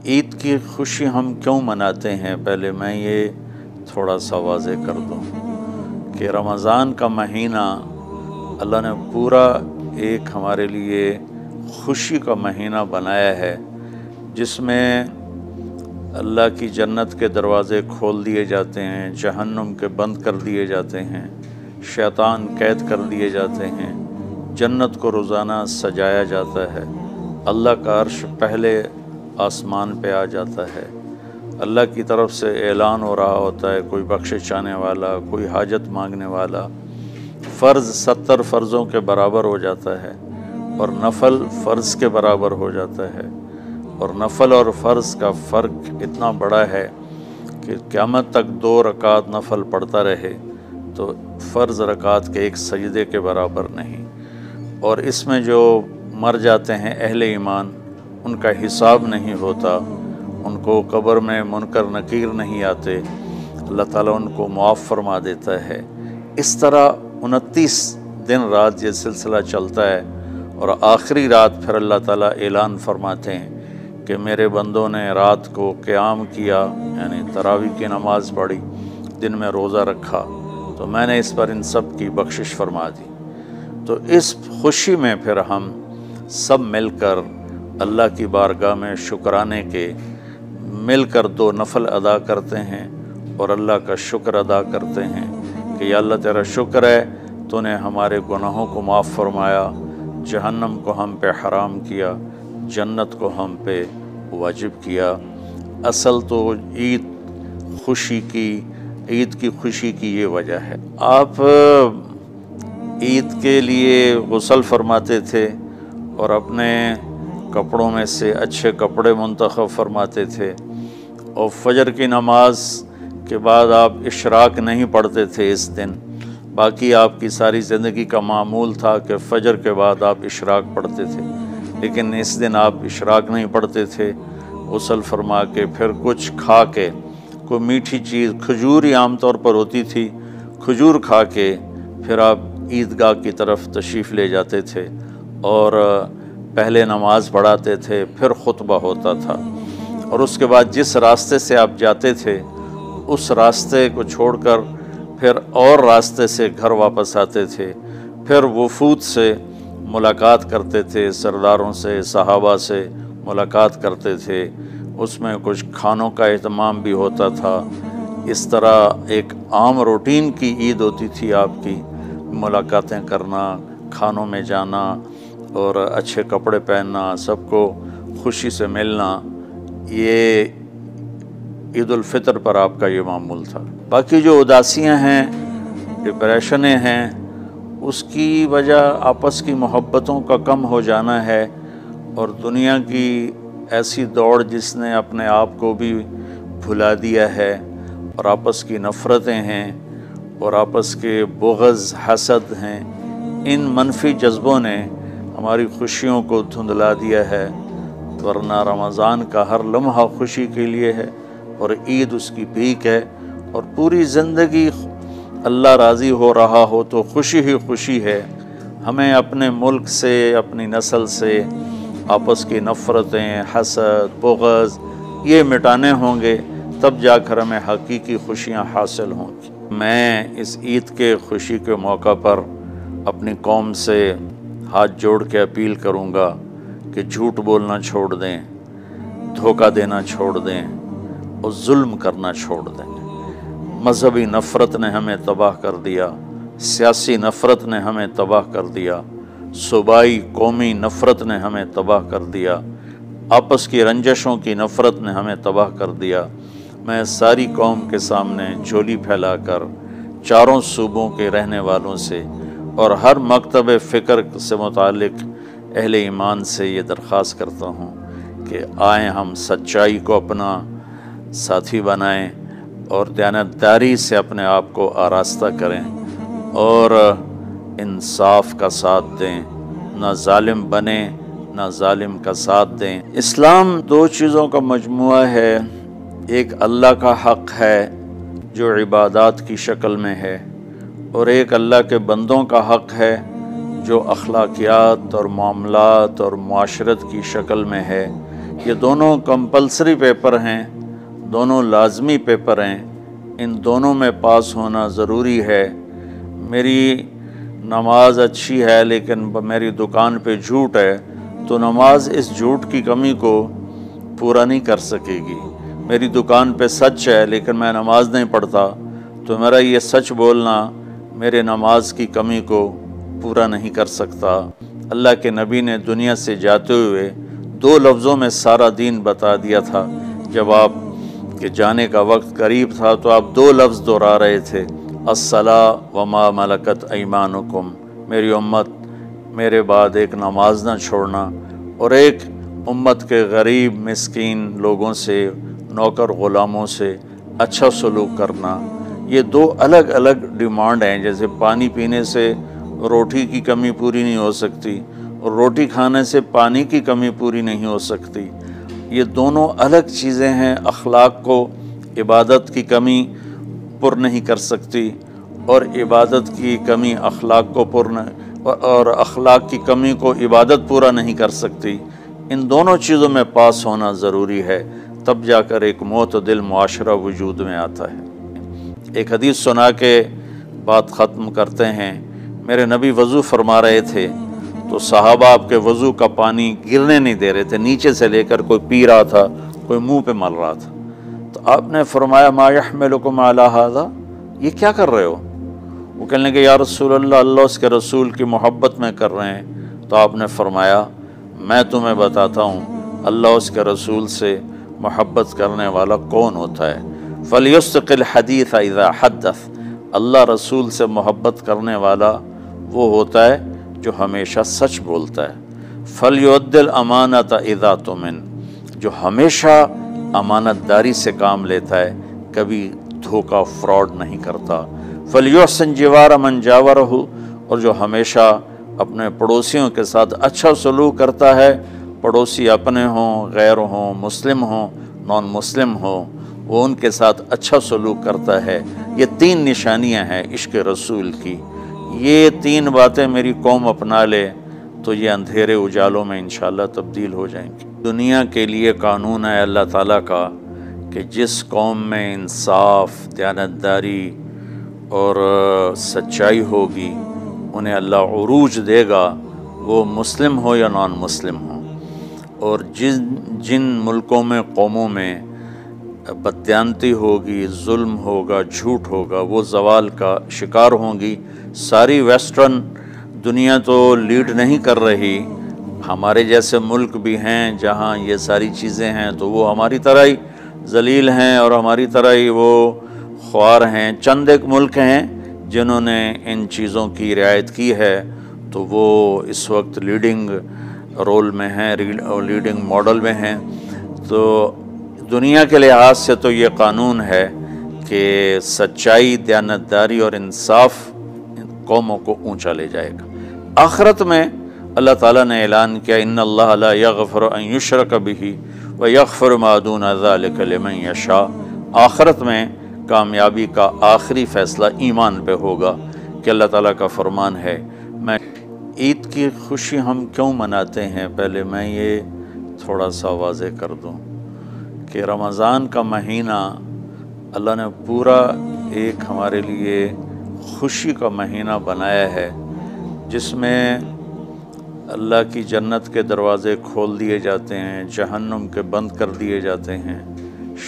عید کی خوشی ہم کیوں مناتے ہیں؟ پہلے میں یہ تھوڑا سا واضح کر دوں کہ رمضان کا مہینہ اللہ نے پورا ایک ہمارے لیے خوشی کا مہینہ بنایا ہے، جس میں اللہ کی جنت کے دروازے کھول دیے جاتے ہیں، جہنم کے بند کر دیے جاتے ہیں، شیطان قید کر دیے جاتے ہیں، جنت کو روزانہ سجایا جاتا ہے، اللہ کا عرش پہلے آسمان پہ آ جاتا ہے، اللہ کی طرف سے اعلان ہو رہا ہوتا ہے، کوئی بخشش چاہنے والا، کوئی حاجت مانگنے والا، فرض 70 فرضوں کے برابر ہو جاتا ہے اور نفل فرض کے برابر ہو جاتا ہے، اور نفل اور فرض کا فرق اتنا بڑا ہے کہ قیامت تک 2 رکعت نفل پڑھتا رہے تو فرض رکعت کے ایک سجدے کے برابر نہیں، اور اس میں جو مر جاتے ہیں اہل ایمان ان کا حساب نہیں ہوتا، ان کو قبر میں منکر نکیر نہیں آتے، اللہ تعالیٰ ان کو معاف فرما دیتا ہے۔ اس طرح 29 دن رات یہ سلسلہ چلتا ہے، اور آخری رات پھر اللہ تعالیٰ اعلان فرماتے ہیں کہ میرے بندوں نے رات کو قیام کیا، یعنی تراویح کی نماز پڑھی، دن میں روزہ رکھا، تو میں نے اس پر ان سب کی بخشش فرما دی۔ تو اس خوشی میں پھر ہم سب مل کر اللہ کی بارگاہ میں شکرانے کے مل کر 2 نفل ادا کرتے ہیں اور اللہ کا شکر ادا کرتے ہیں کہ یا اللہ تیرا شکر ہے، تو نے ہمارے گناہوں کو معاف فرمایا، جہنم کو ہم پہ حرام کیا، جنت کو ہم پہ واجب کیا۔ اصل تو عید کی خوشی کی یہ وجہ ہے۔ آپ عید کے لیے غسل فرماتے تھے اور اپنے کپڑوں میں سے اچھے کپڑے منتخب فرماتے تھے، اور فجر کی نماز کے بعد آپ اشراق نہیں پڑھتے تھے اس دن، باقی آپ کی ساری زندگی کا معمول تھا کہ فجر کے بعد آپ اشراق پڑھتے تھے، لیکن اس دن آپ اشراق نہیں پڑھتے تھے، غسل فرما کے پھر کچھ کھا کے، کوئی میٹھی چیز، کھجور ہی عام طور پر ہوتی تھی، کھجور کھا کے پھر آپ عیدگاہ کی طرف تشریف لے جاتے تھے، اور پہلے نماز پڑھاتے تھے، پھر خطبہ ہوتا تھا، اور اس کے بعد جس راستے سے آپ جاتے تھے اس راستے کو چھوڑ کر پھر اور راستے سے گھر واپس آتے تھے، پھر وفود سے ملاقات کرتے تھے، سرداروں سے، صحابہ سے ملاقات کرتے تھے، اس میں کچھ کھانوں کا اہتمام بھی ہوتا تھا۔ اس طرح ایک عام روٹین کی عید ہوتی تھی آپ کی، ملاقاتیں کرنا، کھانوں میں جانا اور اچھے کپڑے پہننا، سب کو خوشی سے ملنا، یہ عید الفطر پر آپ کا یہ معمول تھا۔ باقی جو اداسیاں ہیں، ڈپریشنیں ہیں، اس کی وجہ آپس کی محبتوں کا کم ہو جانا ہے، اور دنیا کی ایسی دوڑ جس نے اپنے آپ کو بھی بھلا دیا ہے، اور آپس کی نفرتیں ہیں اور آپس کے بغض، حسد ہیں، ان منفی جذبوں نے ہماری خوشیوں کو دھندلا دیا ہے، ورنہ رمضان کا ہر لمحہ خوشی کے لیے ہے، اور عید اس کی پیک ہے، اور پوری زندگی اللہ راضی ہو رہا ہو تو خوشی ہی خوشی ہے۔ ہمیں اپنے ملک سے، اپنی نسل سے آپس کی نفرتیں، حسد، بغض یہ مٹانے ہوں گے، تب جا کر ہمیں حقیقی خوشیاں حاصل ہوں گی۔ میں اس عید کے خوشی کے موقع پر اپنی قوم سے ہاتھ جوڑ کے اپیل کروں گا کہ جھوٹ بولنا چھوڑ دیں، دھوکہ دینا چھوڑ دیں، اور ظلم کرنا چھوڑ دیں۔ مذہبی نفرت نے ہمیں تباہ کر دیا، سیاسی نفرت نے ہمیں تباہ کر دیا، صوبائی قومی نفرت نے ہمیں تباہ کر دیا، آپس کی رنجشوں کی نفرت نے ہمیں تباہ کر دیا۔ میں ساری قوم کے سامنے جھولی پھیلا کر چاروں صوبوں کے رہنے والوں سے اور ہر مکتب فکر سے متعلق اہل ایمان سے یہ درخواست کرتا ہوں کہ آئیں ہم سچائی کو اپنا ساتھی بنائیں اور دیانتداری سے اپنے آپ کو آراستہ کریں، اور انصاف کا ساتھ دیں، نہ ظالم بنیں نہ ظالم کا ساتھ دیں۔ اسلام 2 چیزوں کا مجموعہ ہے، ایک اللہ کا حق ہے جو عبادات کی شکل میں ہے، اور ایک اللہ کے بندوں کا حق ہے جو اخلاقیات اور معاملات اور معاشرت کی شکل میں ہے، یہ دونوں کمپلسری پیپر ہیں، دونوں لازمی پیپر ہیں، ان دونوں میں پاس ہونا ضروری ہے۔ میری نماز اچھی ہے لیکن میری دکان پہ جھوٹ ہے تو نماز اس جھوٹ کی کمی کو پورا نہیں کر سکے گی۔ میری دکان پہ سچ ہے لیکن میں نماز نہیں پڑھتا تو میرا یہ سچ بولنا میرے نماز کی کمی کو پورا نہیں کر سکتا۔ اللہ کے نبی نے دنیا سے جاتے ہوئے 2 لفظوں میں سارا دین بتا دیا تھا۔ جب آپ کے جانے کا وقت قریب تھا تو آپ 2 لفظ دہرا رہے تھے، الصلاۃ وما ملکت ایمانکم، میری امت میرے بعد ایک نماز نہ چھوڑنا، اور ایک امت کے غریب مسکین لوگوں سے، نوکر غلاموں سے اچھا سلوک کرنا۔ یہ 2 الگ الگ ڈیمانڈ ہیں۔ جیسے پانی پینے سے روٹی کی کمی پوری نہیں ہو سکتی اور روٹی کھانے سے پانی کی کمی پوری نہیں ہو سکتی، یہ دونوں الگ چیزیں ہیں۔ اخلاق کو عبادت کی کمی پر نہیں کر سکتی، اور عبادت کی کمی اخلاق کو اور اخلاق کی کمی کو عبادت پورا نہیں کر سکتی۔ ان دونوں چیزوں میں پاس ہونا ضروری ہے، تب جا کر ایک معتدل معاشرہ وجود میں آتا ہے۔ ایک حدیث سنا کے بات ختم کرتے ہیں۔ میرے نبی وضو فرما رہے تھے تو صحابہ آپ کے وضو کا پانی گرنے نہیں دے رہے تھے، نیچے سے لے کر کوئی پی رہا تھا، کوئی منہ پہ مل رہا تھا۔ تو آپ نے فرمایا ما یحملکم علی ھذا، یہ کیا کر رہے ہو؟ وہ کہنے لگے یا رسول اللہ، اللہ اس کے رسول کی محبت میں کر رہے ہیں۔ تو آپ نے فرمایا میں تمہیں بتاتا ہوں اللہ اس کے رسول سے محبت کرنے والا کون ہوتا ہے۔ فَلْيُصْدِقِ الْحَدِيثَ إِذَا حَدَّثَ، اللہ رسول سے محبت کرنے والا وہ ہوتا ہے جو ہمیشہ سچ بولتا ہے۔ فَلْيُؤَدِّ الْأَمَانَةَ إِذَا تُؤْمِنَ، جو ہمیشہ امانت داری سے کام لیتا ہے، کبھی دھوکہ فراڈ نہیں کرتا۔ فَلْيُحْسِنْ جِوَارَ مَنْ جَاوَرَهُ، اور جو ہمیشہ اپنے پڑوسیوں کے ساتھ اچھا سلوک کرتا ہے، پڑوسی اپنے ہوں، غیر ہوں، مسلم ہوں، نان مسلم ہوں، وہ ان کے ساتھ اچھا سلوک کرتا ہے۔ یہ 3 نشانیاں ہیں عشق رسول کی۔ یہ 3 باتیں میری قوم اپنا لے تو یہ اندھیرے اجالوں میں انشاءاللہ تبدیل ہو جائیں گی۔ دنیا کے لیے قانون ہے اللہ تعالیٰ کا کہ جس قوم میں انصاف، دیانتداری اور سچائی ہوگی انہیں اللہ عروج دے گا، وہ مسلم ہو یا نان مسلم ہو۔ اور جن ملکوں میں، قوموں میں بددیانتی ہوگی، ظلم ہوگا، جھوٹ ہوگا، وہ زوال کا شکار ہوں گی۔ ساری ویسٹرن دنیا تو لیڈ نہیں کر رہی، ہمارے جیسے ملک بھی ہیں جہاں یہ ساری چیزیں ہیں تو وہ ہماری طرح ہی ذلیل ہیں اور ہماری طرح ہی وہ خوار ہیں۔ چند ایک ملک ہیں جنہوں نے ان چیزوں کی رعایت کی ہے تو وہ اس وقت لیڈنگ رول میں ہیں، لیڈنگ ماڈل میں ہیں۔ تو دنیا کے لحاظ سے تو یہ قانون ہے کہ سچائی، دیانتداری اور انصاف قوموں کو اونچا لے جائے گا۔ آخرت میں اللہ تعالیٰ نے اعلان کیا ان اللہ لا یغفر ان یشرک بہ ویغفر ما دون ذلک لمن یشاء۔ آخرت میں کامیابی کا آخری فیصلہ ایمان پہ ہوگا کہ اللہ تعالیٰ کا فرمان ہے۔ میں عید کی خوشی ہم کیوں مناتے ہیں، پہلے میں یہ تھوڑا سا واضح کر دوں کہ رمضان کا مہینہ اللہ نے پورا ایک ہمارے لیے خوشی کا مہینہ بنایا ہے، جس میں اللہ کی جنت کے دروازے کھول دیے جاتے ہیں، جہنم کے بند کر دیے جاتے ہیں،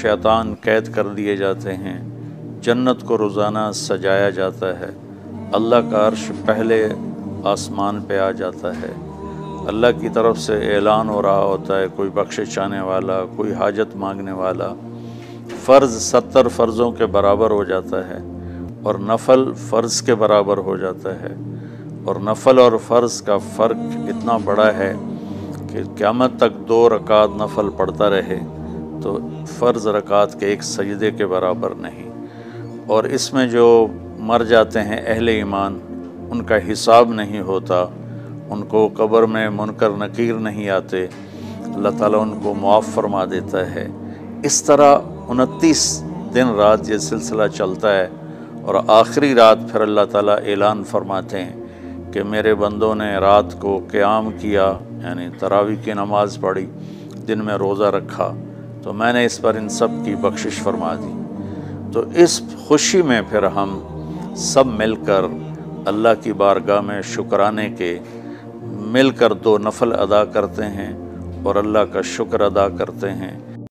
شیطان قید کر دیے جاتے ہیں، جنت کو روزانہ سجایا جاتا ہے، اللہ کا عرش پہلے آسمان پہ آ جاتا ہے، اللہ کی طرف سے اعلان ہو رہا ہوتا ہے کوئی بخشش چاہنے والا، کوئی حاجت مانگنے والا۔ فرض 70 فرضوں کے برابر ہو جاتا ہے اور نفل فرض کے برابر ہو جاتا ہے، اور نفل اور فرض کا فرق اتنا بڑا ہے کہ قیامت تک 2 رکعت نفل پڑھتا رہے تو فرض رکعت کے ایک سجدے کے برابر نہیں۔ اور اس میں جو مر جاتے ہیں اہل ایمان، ان کا حساب نہیں ہوتا، ان کو قبر میں منکر نکیر نہیں آتے، اللہ تعالیٰ ان کو معاف فرما دیتا ہے۔ اس طرح 29 دن رات یہ سلسلہ چلتا ہے، اور آخری رات پھر اللہ تعالیٰ اعلان فرماتے ہیں کہ میرے بندوں نے رات کو قیام کیا، یعنی تراویح کی نماز پڑھی، دن میں روزہ رکھا تو میں نے اس پر ان سب کی بخشش فرما دی۔ تو اس خوشی میں پھر ہم سب مل کر اللہ کی بارگاہ میں شکرانے کے مل کر 2 نفل ادا کرتے ہیں اور اللہ کا شکر ادا کرتے ہیں